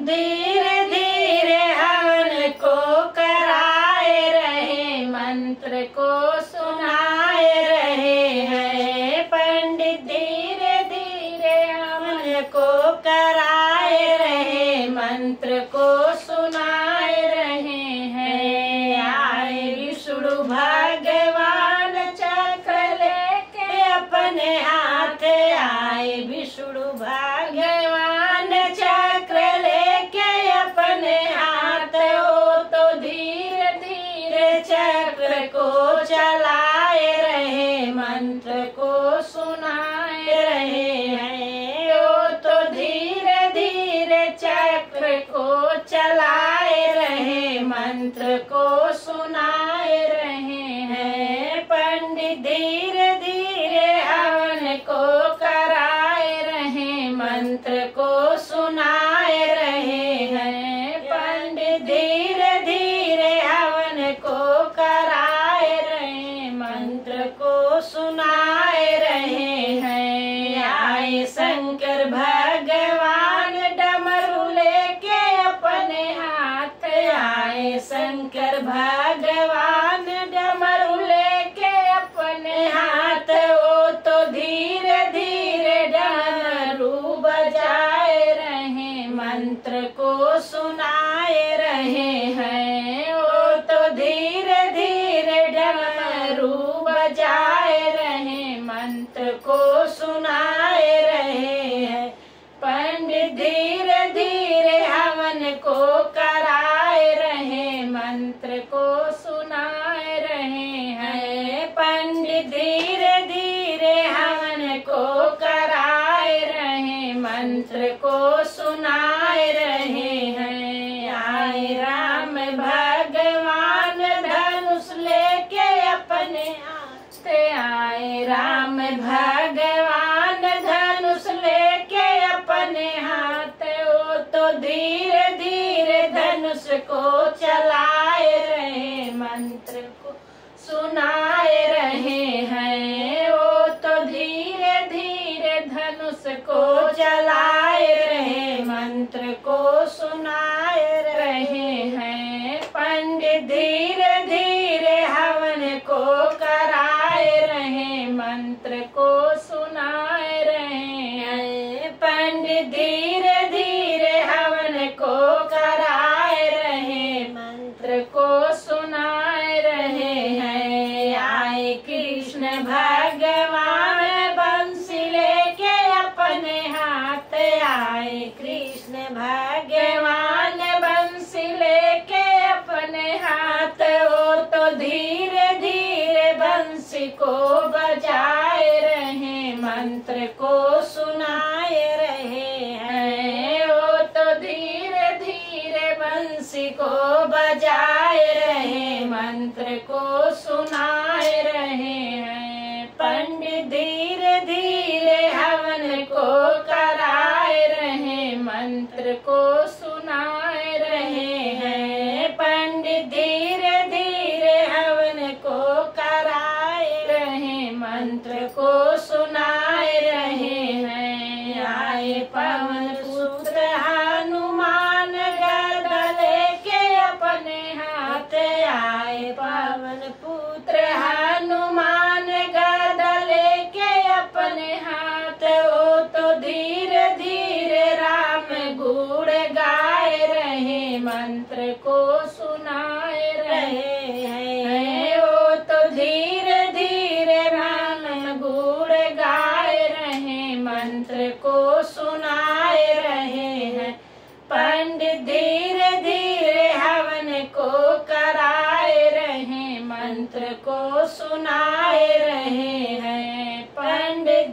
धीरे धीरे हवन को कराए रहे, मंत्र को सुनाए रहे हैं। पंडित धीरे धीरे हवन को कराए रहे, मंत्र को सुनाए रहे हैं। आए विष्णु भगवान चक्र लेके अपने हाथ, आए विष्णु भगवान चक्र लेके अपने हाथ। ओ तो धीरे धीरे चक्र को चलाए रहे, मंत्र को सुनाए रहे हैं। ओ तो धीरे धीरे चक्र को चलाए रहे, मंत्र को सुनाए रहे हैं। पंडित धीरे धीरे हवन को कराए रहे, मंत्र को सुनाए रहे हैं। पंडित धीरे धीरे हवन को कराए रहे, मंत्र को सुनाए रहे हैं। आए शंकर भगवान डमरू लेके अपने हाथ, आए शंकर भगवान डमरू लेके अपने हाथ। ओ तो धीरे धीरे डमरू बजाए रहे, मंत्र को सुनाए रहे हैं। ओ तो धीरे धीरे डमरू बजाए रहे, मंत्र को सुनाए रहे हैं। पंडित धीरे धीरे हवन को कराए रहे, मंत्र को सुनाए रहे हैं। पंडित धीरे धीरे हवन को कराए रहे, मंत्र को सुनाए रहे हैं। आए राम भगवान धनुष लेके अपने हाथ, आए राम भगवान धनुष लेके अपने हाथ। ओ तो धीरे धीरे धनुष को चलाए रहे, मंत्र को सुनाए रहे हैं। ओ तो धीरे धीरे धनुष को चलाए रहे, मंत्र को सुनाए रहे हैं। पंडित धीरे धीरे हवन को कराए रहे, मंत्र को सुनाए रहे हैं। पंडित धीरे धीरे हवन को कराए रहे, मंत्र को सुनाए रहे हैं। आए कृष्ण भगवान बंसी लेके अपने हाथ, आए कृष्ण भगवान बंसी लेके अपने हाथ। ओ तो धीरे धीरे बंसी को बजाए रहे, मंत्र को सुनाए रहे हैं। ओ तो धीरे धीरे बंसी को बजाए रहे, मंत्र को सुनाए रहे हैं। पंडित धीरे धीरे हवन को कराए रहे, मंत्र को सुनाए रहे हैं। पंडित धीरे धीरे हवन को कराए रहे, मंत्र को सुनाए रहे हैं। आए पवन पुत्र हनुमान गदा लेके अपने हाथ, आए पवन पुत्र हनुमान गदा लेके अपने हाथ। ओ तो धीरे धीरे राम गुण गाए रहे, मंत्र को सुनाए रहे हैं। ओ तो धीरे धीरे राम गुण गाए रहे, मंत्र को सुनाए रहे हैं। पंडित धीरे धीरे हवन को कराए रहे, मंत्र को सुनाए रहे हैं। पंडित